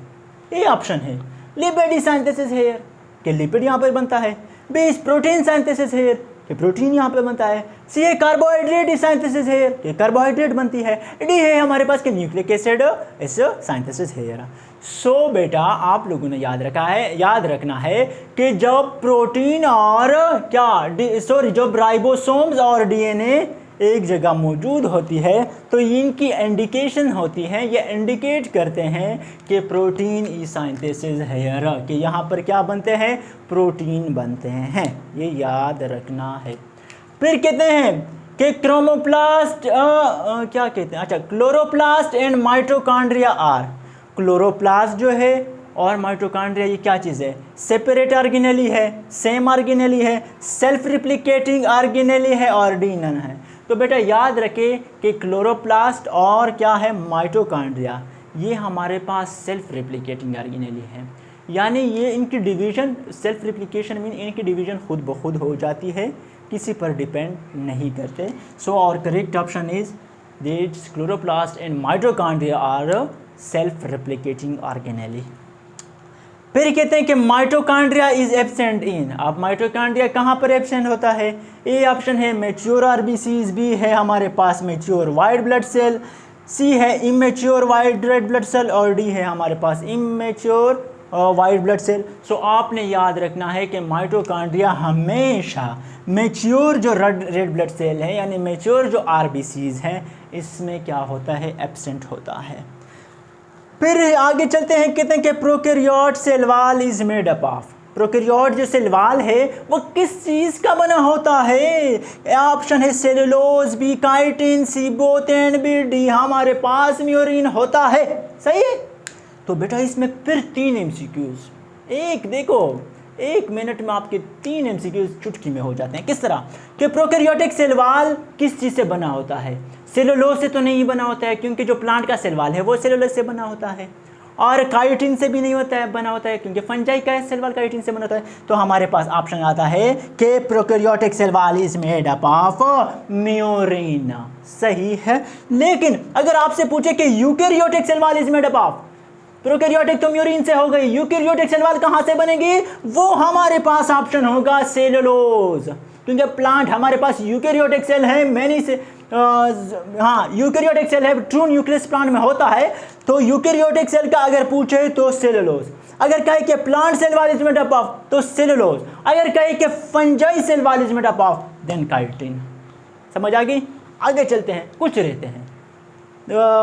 ए ऑप्शन है लिपिड सिंथेसिस हेयर, कि लिपिड यहाँ पर बनता है, बी प्रोटीन सिंथेसिस हेयर, कि प्रोटीन यहाँ पे बनता है, सी है कार्बोहाइड्रेट सिंथेसिस हेयर, कि कार्बोहाइड्रेट बनती है, डी है हमारे पास कि न्यूक्लिक एसिड इस सिंथेसिस हेयर। सो बेटा आप लोगों ने याद रखना है कि जब प्रोटीन और जब राइबोसोम्स और डीएनए एक जगह मौजूद होती है तो इनकी इंडिकेशन होती है, ये इंडिकेट करते हैं कि प्रोटीन ई सिंथेसिस हेयर, कि यहाँ पर क्या बनते हैं? प्रोटीन बनते हैं, ये याद रखना है। फिर कहते हैं कि क्रोमोप्लास्ट क्या कहते हैं? अच्छा, chloroplast and mitochondria are, chloroplast जो है और माइटोकॉन्ड्रिया ये क्या चीज़ है? सेपरेट ऑर्गेनेली है, सेम ऑर्गेनेली है, सेल्फ रिप्लिकेटिंग ऑर्गेनेली है और डी नन है। तो बेटा याद रखें कि क्लोरोप्लास्ट और क्या है? माइटोकॉन्ड्रिया, ये हमारे पास सेल्फ रिप्लिकेटिंग ऑर्गेनेली है, यानी ये इनकी डिवीज़न, सेल्फ रिप्लिकेशन मीन इनकी डिवीज़न खुद ब खुद हो जाती है, किसी पर डिपेंड नहीं करते। सो और correct option is this chloroplast and mitochondria are self replicating organelle. फिर कहते हैं कि माइटोकॉन्ड्रिया इज एब्सेंट इन, अब माइटोकॉन्ड्रिया कहाँ पर एब्सेंट होता है? ए ऑप्शन है मैच्योर आरबीसीज, बी है हमारे पास mature white blood cell, C है immature white red blood cell और डी है हमारे पास immature white blood cell. So आपने याद रखना है कि माइटोकॉन्ड्रिया हमेशा मैच्योर जो रेड ब्लड सेल है यानी मैच्योर जो आरबीसीज हैं इसमें क्या होता है, एब्सेंट होता है। फिर आगे चलते हैं, कहते हैं कि prokaryote cell wall is made up of. Prokaryote जो सेल वॉल है वो किस चीज़ का बना होता है? ऑप्शन है cellulose, B chitin, C both and B D हमारे पास म्यूरिन होता है। सही है। तो बेटा इसमें फिर 3 MCQs, एक देखो 1 मिनट में आपके 3 MCQs चुटकी में हो जाते हैं। किस तरह कि प्रोकैरियोटिक सेल वॉल किस चीज़ से बना होता है? सेलुलोज से तो नहीं बना होता है क्योंकि जो प्लांट का सेल वॉल है वो सेलुलोज से बना होता है, और काइटिन से भी नहीं होता है बना होता है क्योंकि फंजाई का सेल वॉल काइटिन से बना होता है। तो हमारे पास ऑप्शन आता है कि prokaryotic cell wall is made up of murein. सही है। लेकिन अगर आपसे पूछे कि eukaryotic cell wall is made up of, prokaryotic तो म्यूरिन से हो गई, यूकैरियोटिक सेल वॉल कहाँ से बनेगी? वो हमारे पास ऑप्शन होगा सेलुलोज, क्योंकि प्लांट हमारे पास यूकैरियोटिक सेल है, मैनी से हाँ यूकैरियोटिक सेल है, ट्रू न्यूक्लियस प्लांट में होता है। तो यूकैरियोटिक सेल का अगर पूछे तो सेलुलोज, अगर कहे कि plant cell wall is made up of तो सेलुलोज, अगर कहे कि fungi cell wall is made up of then chitin. समझ आ गई? आगे चलते हैं, कुछ रहते हैं।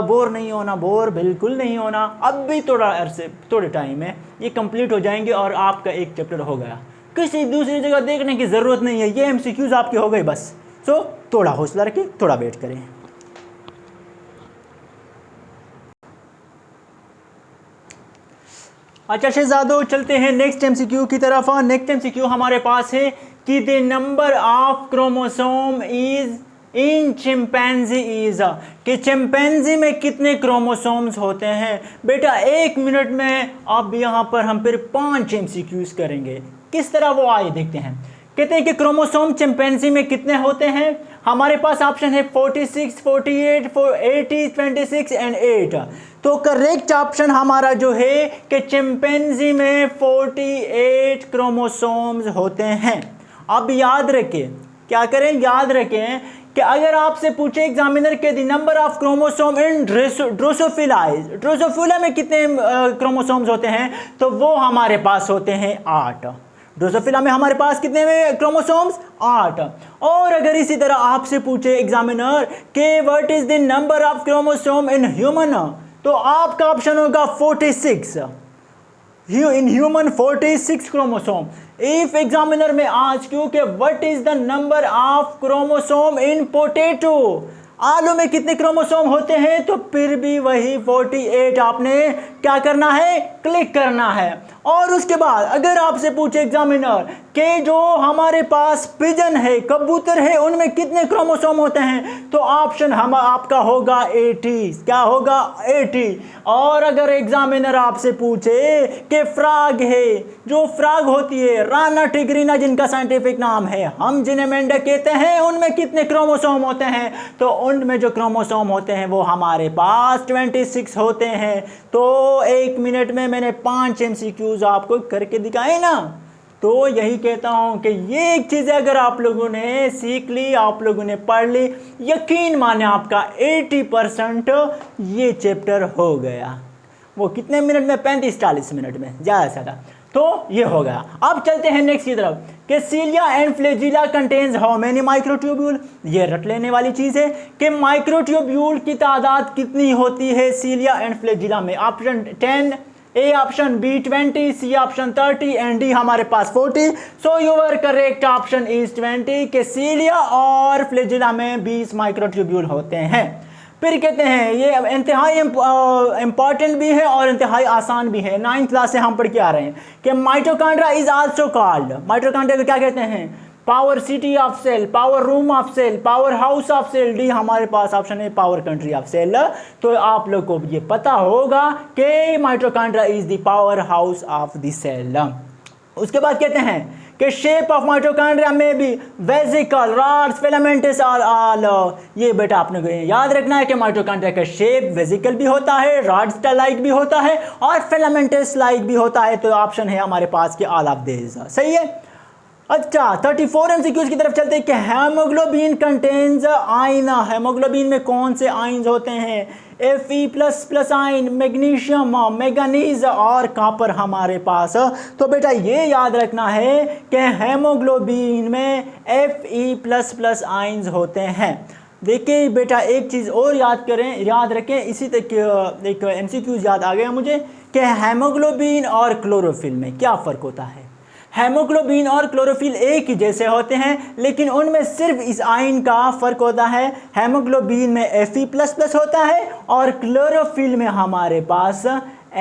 बोर नहीं होना, बोर बिल्कुल नहीं होना, अब भी थोड़े टाइम है, ये कंप्लीट हो जाएंगे और आपका एक चैप्टर हो गया। किसी दूसरी जगह देखने की ज़रूरत नहीं है, ये MCQs आपके हो गए बस। सो थोड़ा हौसला रखें, थोड़ा वेट करें। अच्छा शहजादों, चलते हैं नेक्स्ट MCQ की तरफ। नेक्स्ट MCQ हमारे पास है कि the number of chromosome is in chimpanzee is, कि चिंपैंजी में कितने क्रोमोसोम्स होते हैं? बेटा 1 मिनट में अब यहाँ पर हम फिर 5 MCQs करेंगे। किस तरह वो आए देखते हैं। कहते हैं कि क्रोमोसोम चिंपैंजी में कितने होते हैं? हमारे पास ऑप्शन है 46, 48, 80, 26 एंड 8। तो करेक्ट ऑप्शन हमारा जो है कि चिंपैंजी में 48 क्रोमोसोम्स होते हैं। अब याद रखें, क्या करें? याद रखें कि अगर आपसे पूछे एग्जामिनर के the number of chromosome in Drosophila में कितने क्रोमोसोम्स होते हैं, तो वो हमारे पास होते हैं 8। ड्रोसोफिला में हमारे पास कितने में क्रोमोसोम्स? 8। और अगर इसी तरह आपसे पूछे एग्जामिनर के what is the number of chromosome in human, तो आपका ऑप्शन होगा 46। In human 46 chromosome. If examiner में आज क्योंकि what is the number of chromosome in potato, आलू में कितने क्रोमोसोम होते हैं, तो फिर भी वही 48 आपने क्या करना है? क्लिक करना है। और उसके बाद अगर आपसे पूछे एग्जामिनर कि जो हमारे पास पिजन है, कबूतर है, उनमें कितने क्रोमोसोम होते हैं, तो ऑप्शन हम आपका होगा 80। क्या होगा? 80। और अगर एग्जामिनर आपसे पूछे कि फ्रॉग है, जो फ्रॉग होती है राना टिग्रिना जिनका साइंटिफिक नाम है, हम जिन्हें मेंढक कहते हैं, उनमें कितने क्रोमोसोम होते हैं, तो उनमें जो क्रोमोसोम होते हैं वो हमारे पास 26 होते हैं। तो 1 मिनट में मैंने 5 MCQs आपको करके दिखाए ना। तो यही कहता हूँ कि ये एक चीज़ अगर आप लोगों ने सीख ली, आप लोगों ने पढ़ ली, यकीन माने आपका 80% ये चैप्टर हो गया। वो कितने मिनट में? 35-40 मिनट में, ज़्यादा से ज़्यादा। तो ये हो गया। अब चलते हैं नेक्स्ट की तरफ कि सीलिया and flagella contains how many microtubule. ये रट लेने वाली चीज़ है कि माइक्रोट्यूब्यूल की तादाद कितनी होती है सीलिया एंड फ्लैजिला में। Option 10, A option, B 20, C option 30 and D हमारे पास 40। So your correct option is 20 कि सीलिया और फ्लैजिला में 20 माइक्रोट्यूब्यूल होते हैं। फिर कहते हैं ये इंतहाई इंपॉर्टेंट भी है और इंतहाई आसान भी है। 9th क्लास से हम पढ़ के आ रहे हैं कि mitochondria is also called, mitochondria को क्या कहते हैं? Power city of cell, power room of cell, power house of cell. D हमारे पास ऑप्शन है पावर कंट्री ऑफ सेल। तो आप लोग को ये पता होगा कि mitochondria is the power house of the cell. उसके बाद कहते हैं कि शेप ऑफ माइटोकॉन्ड्रिया में भी वेसिकल, रॉड्स, फिलामेंटस ऑल। ये बेटा आपने याद रखना है कि माइटोकॉन्ड्रिया का शेप वेसिकल भी होता है, रॉड्स लाइक भी होता है और फिलामेंटस लाइक भी होता है। तो ऑप्शन है हमारे पास कि ऑल ऑफ दिस। सही है। अच्छा 34 एमसीक्यूज की तरफ चलते हैं कि हेमोग्लोबिन कंटेन्स आयन, हेमोग्लोबिन में कौन से आयन्स होते हैं? Fe++ आयन, मैग्नीशियम, मैंगनीज और कॉपर हमारे पास। तो बेटा ये याद रखना है कि हेमोग्लोबिन में Fe++ आयन्स होते हैं। देखिए बेटा एक चीज़ और याद रखें, इसी तक एक एमसीक्यूज याद आ गया मुझे कि हेमोग्लोबिन और क्लोरोफिल में क्या फ़र्क होता है। हेमोग्लोबिन और क्लोरोफिल एक ही जैसे होते हैं, लेकिन उनमें सिर्फ इस आयन का फ़र्क होता है। हेमोग्लोबिन में Fe++ होता है और क्लोरोफिल में हमारे पास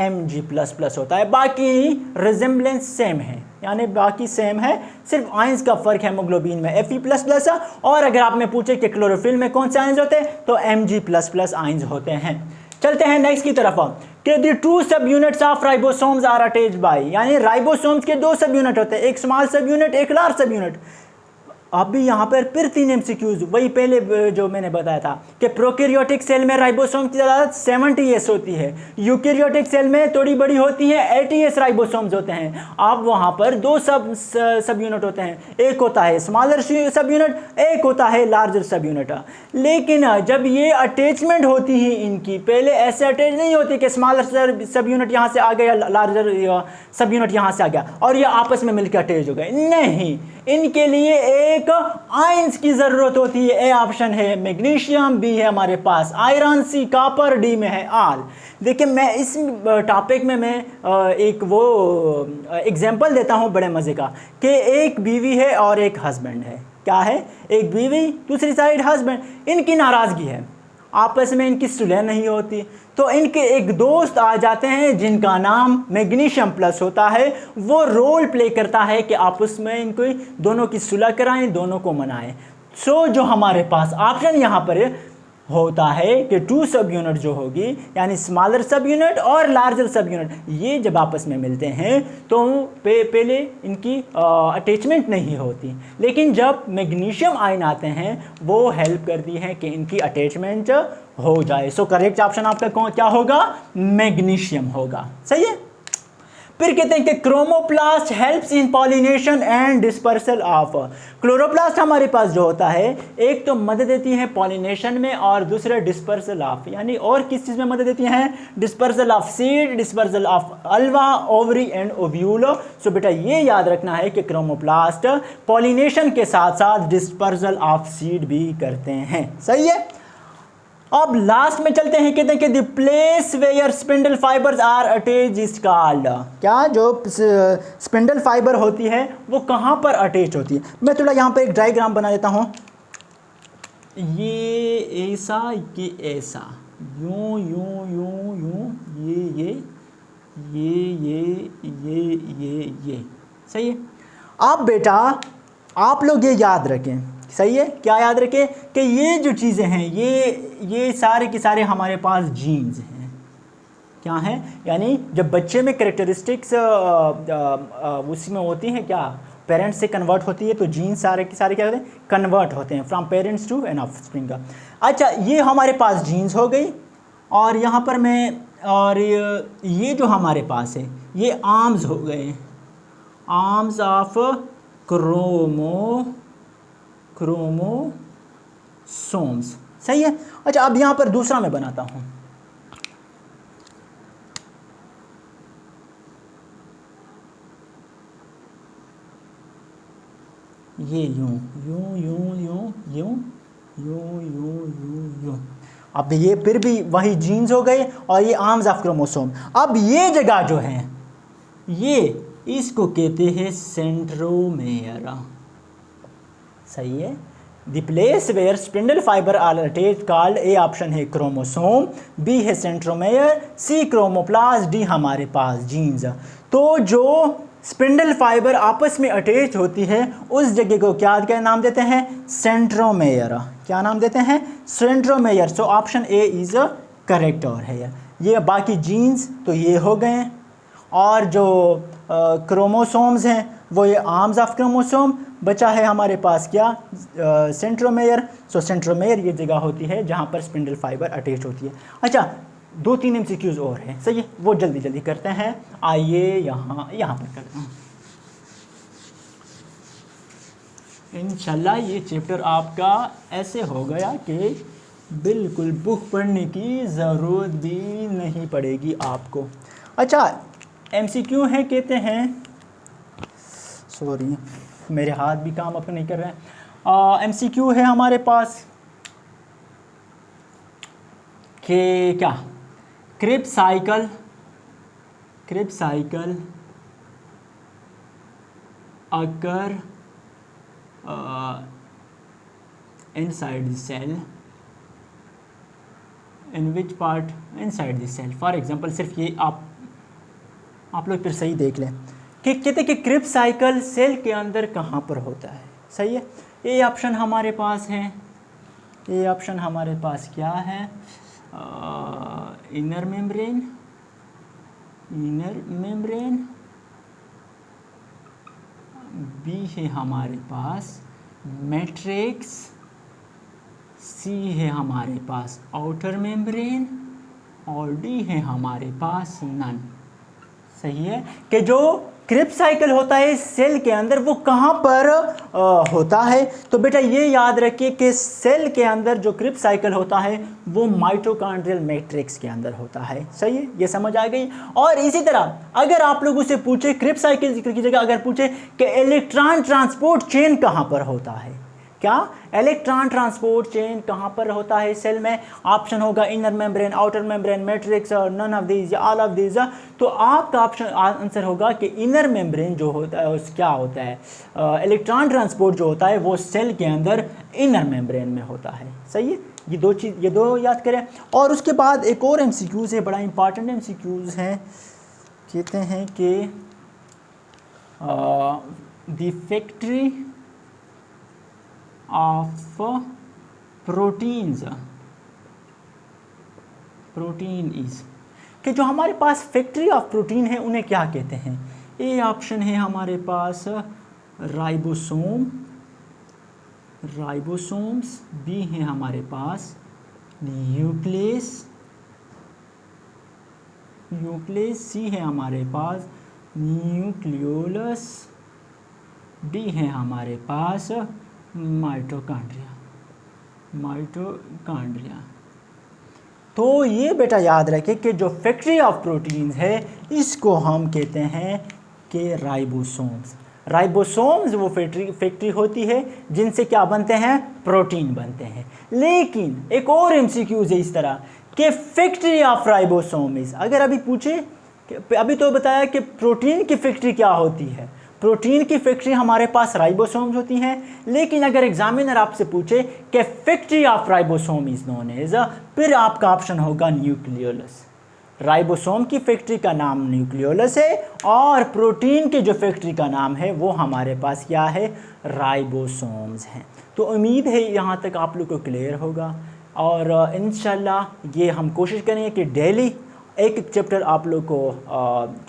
Mg++ होता है। बाकी रिजेम्बलेंस सेम है, यानी बाकी सेम है, सिर्फ आयंस का फ़र्क हेमोग्लोबिन में Fe++ और अगर आप में पूछे कि क्लोरोफिल में कौन से आयंस होते हैं तो Mg++ आयंस होते हैं। चलते हैं नेक्स्ट की तरफ कि the two sub units of ribosomes are attached by, यानी राइबोसोम्स के दो सब यूनिट होते हैं, एक स्मॉल सब यूनिट, एक लार्ज सब यूनिट। अब भी यहाँ पर फिर 3 एमसीक्यूज, वही पहले जो मैंने बताया था कि प्रोकैरियोटिक सेल में राइबोसोम की तादाद 70s होती है, यूकैरियोटिक सेल में थोड़ी बड़ी होती है, 80s राइबोसोम्स होते हैं। अब वहाँ पर दो सब यूनिट होते हैं, एक होता है स्मॉलर सब यूनिट, एक होता है लार्जर सब यूनिट। लेकिन जब ये अटैचमेंट होती है इनकी, पहले ऐसे अटैच नहीं होती कि स्मॉलर सब यूनिट यहाँ से आ गया, लार्जर सब यूनिट यहाँ से आ गया और ये आपस में मिलकर अटैच हो गए। नहीं, इनके लिए एक आयंस की ज़रूरत होती है। ए ऑप्शन है मैग्नीशियम, बी है हमारे पास आयरन, सी कॉपर, डी में है आल। देखिए मैं इस टॉपिक में मैं एक वो एग्जांपल देता हूँ बड़े मज़े का कि एक बीवी है और एक हस्बैंड है। क्या है? एक बीवी, दूसरी साइड हस्बैंड। इनकी नाराज़गी है, आपस में इनकी सुलह नहीं होती, तो इनके एक दोस्त आ जाते हैं जिनका नाम मैग्नीशियम+ होता है। वो रोल प्ले करता है कि आपस में इनको दोनों की सुलह कराएं, दोनों को मनाएं। सो जो हमारे पास ऑप्शन यहाँ पर होता है कि टू सब यूनिट जो होगी, यानी स्मॉलर सब यूनिट और लार्जर सब यूनिट, ये जब आपस में मिलते हैं तो पहले इनकी अटैचमेंट नहीं होती, लेकिन जब मैग्नीशियम आयन आते हैं वो हेल्प करती हैं कि इनकी अटैचमेंट हो जाए। सो करेक्ट ऑप्शन आपका क्या होगा? मैग्नीशियम होगा। सही है। फिर कहते हैं कि chromoplast helps in pollination and dispersal of. Chloroplast हमारे पास जो होता है, एक तो मदद देती है पॉलिनेशन में और दूसरा डिस्पर्सल ऑफ, यानी और किस चीज़ में मदद देती हैं? Dispersal of seed, dispersal of ulva, ovary and ovule. So बेटा ये याद रखना है कि क्रोमोप्लास्ट पॉलिनेशन के साथ साथ डिस्पर्सल ऑफ सीड भी करते हैं। सही है। अब लास्ट में चलते हैं, कहते हैं कि the place where spindle fibres are attach is called. क्या जो स्पिंडल फाइबर होती है वो कहाँ पर अटैच होती है? मैं थोड़ा यहाँ पर एक डायग्राम बना देता हूँ। ये ऐसा, ये ऐसा, यूं यूं यूं यूं, ये। सही है। अब बेटा आप लोग ये याद रखें, सही है, क्या याद रखें कि ये जो चीज़ें हैं ये सारे के सारे हमारे पास जीन्स हैं। क्या हैं? यानी जब बच्चे में कैरेक्टरिस्टिक्स उसी में होती हैं, क्या पेरेंट्स से कन्वर्ट होती है, तो जीन्स सारे के सारे क्या होते हैं? कन्वर्ट होते हैं from parents to an offspring का। अच्छा ये हमारे पास जीन्स हो गई, और यहाँ पर मैं, और ये जो हमारे पास है ये आर्म्स हो गए, आर्म्स ऑफ क्रोमोसोम्स। सही है। अच्छा अब यहाँ पर दूसरा मैं बनाता हूँ। ये यूं यूं यूं यूं यूं यूं यूं यूं यूं। अब ये फिर भी वही जीन्स हो गए और ये आर्म्स ऑफ क्रोमोसोम। अब ये जगह जो है ये इसको कहते हैं सेंट्रोमेयर। सही है। The place where spindle fibre are attached called, A option है क्रोमोसोम, बी है सेंट्रोमेयर, सी क्रोमोप्लास्ट, डी हमारे पास जीन्स। तो जो स्पिंडल फाइबर आपस में अटैच होती है उस जगह को क्या नाम देते हैं? सेंट्रोमेयर। क्या नाम देते हैं? Centromere. So option A is correct और है ये। बाकी जीन्स तो ये हो गए, और जो क्रोमोसोम्स हैं वो ये आर्म्स ऑफ क्रोमोसोम। बचा है हमारे पास क्या? सेंट्रोमेयर। सो सेंट्रोमेयर ये जगह होती है जहाँ पर स्पिंडल फाइबर अटैच होती है। अच्छा 2-3 MCQs और हैं, सही है, वो जल्दी जल्दी करते हैं। आइए यहाँ पर करते हैं। इंशाल्लाह ये चैप्टर आपका ऐसे हो गया कि बिल्कुल बुक पढ़ने की ज़रूरत भी नहीं पड़ेगी आपको। अच्छा, MCQ है कहते हैं, सॉरी मेरे हाथ भी काम अपन नहीं कर रहे हैं। MCQ है हमारे पास कि क्या क्रेब साइकिल अगर inside the cell, in which part inside the cell, for example सिर्फ ये आप लोग फिर सही देख लें कि कहते कि क्रिब साइकिल सेल के अंदर कहाँ पर होता है। सही है, ये ऑप्शन हमारे पास है, ये ऑप्शन हमारे पास क्या है, इनर मेम्ब्रेन, बी है हमारे पास मैट्रिक्स, सी है हमारे पास आउटर मेम्ब्रेन और डी है हमारे पास नन। सही है कि जो क्रिब साइकिल होता है सेल के अंदर वो कहाँ पर होता है। तो बेटा ये याद रखिए कि सेल के अंदर जो क्रिब साइकिल होता है वो माइटोकॉन्ड्रियल मैट्रिक्स के अंदर होता है। सही है, ये समझ आ गई। और इसी तरह अगर आप लोगों से पूछे क्रिब साइकिल की जगह अगर पूछे कि इलेक्ट्रॉन ट्रांसपोर्ट चेन कहाँ पर होता है, क्या इलेक्ट्रॉन ट्रांसपोर्ट चेन कहाँ पर होता है सेल में, ऑप्शन होगा inner membrane, outer membrane, matrix और नन ऑफ दीज या ऑल ऑफ दीज। तो आपका ऑप्शन आंसर होगा कि इनर मेम्ब्रेन जो होता है उस क्या होता है, इलेक्ट्रॉन ट्रांसपोर्ट जो होता है वो सेल के अंदर इनर मेम्ब्रेन में होता है। सही है, ये दो याद करें। और उसके बाद एक और MCQs है, बड़ा इंपॉर्टेंट MCQs हैं, कहते हैं कि the factory of protein is, कि जो हमारे पास फैक्ट्री ऑफ प्रोटीन है उन्हें क्या कहते हैं। ए ऑप्शन है हमारे पास राइबोसोम्स, बी है हमारे पास न्यूक्लियस, सी है हमारे पास न्यूक्लियोलस, डी है हमारे पास माइटोकॉन्ड्रिया। तो ये बेटा याद रखें कि जो फैक्ट्री ऑफ प्रोटीन्स है इसको हम कहते हैं कि राइबोसोम्स वो फैक्ट्री होती है जिनसे क्या बनते हैं, प्रोटीन बनते हैं। लेकिन एक और MCQs है इस तरह कि फैक्ट्री ऑफ राइबोसोम्स, अगर अभी पूछे, अभी तो बताया कि प्रोटीन की फैक्ट्री क्या होती है, प्रोटीन की फैक्ट्री हमारे पास राइबोसोम्स होती हैं। लेकिन अगर एग्जामिनर आपसे पूछे कि factory of ribosome is known as, फिर आपका ऑप्शन होगा न्यूक्लियोलस। राइबोसोम की फैक्ट्री का नाम न्यूक्लियोलस है और प्रोटीन की जो फैक्ट्री का नाम है वो हमारे पास क्या है, राइबोसोम्स हैं। तो उम्मीद है यहाँ तक आप लोग को क्लियर होगा और इंशाल्लाह ये हम कोशिश करेंगे कि डेली एक चैप्टर आप लोग को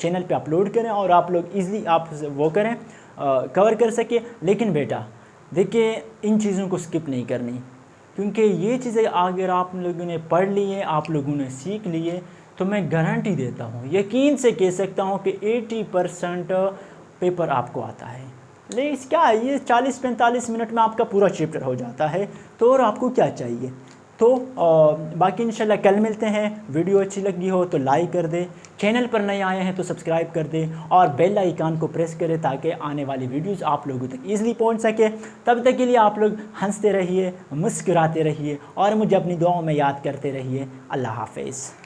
चैनल पे अपलोड करें और आप लोग इजीली आप वो करें, कवर कर सके। लेकिन बेटा देखिए इन चीज़ों को स्किप नहीं करनी, क्योंकि ये चीज़ें अगर आप लोगों ने पढ़ ली है, आप लोगों ने सीख लिए, तो मैं गारंटी देता हूँ, यकीन से कह सकता हूँ कि 80% पेपर आपको आता है। लेकिन क्या है, ये 40-45 मिनट में आपका पूरा चैप्टर हो जाता है। तो और आपको क्या चाहिए। तो बाकी इंशाल्लाह कल मिलते हैं। वीडियो अच्छी लगी हो तो लाइक कर दे, चैनल पर नए आए हैं तो सब्सक्राइब कर दे और बेल आइकन को प्रेस करें ताकि आने वाली वीडियोस आप लोगों तक ईज़िली पहुंच सके। तब तक के लिए आप लोग हंसते रहिए, मुस्कुराते रहिए और मुझे अपनी दुआओं में याद करते रहिए। अल्लाह हाफ़िज़।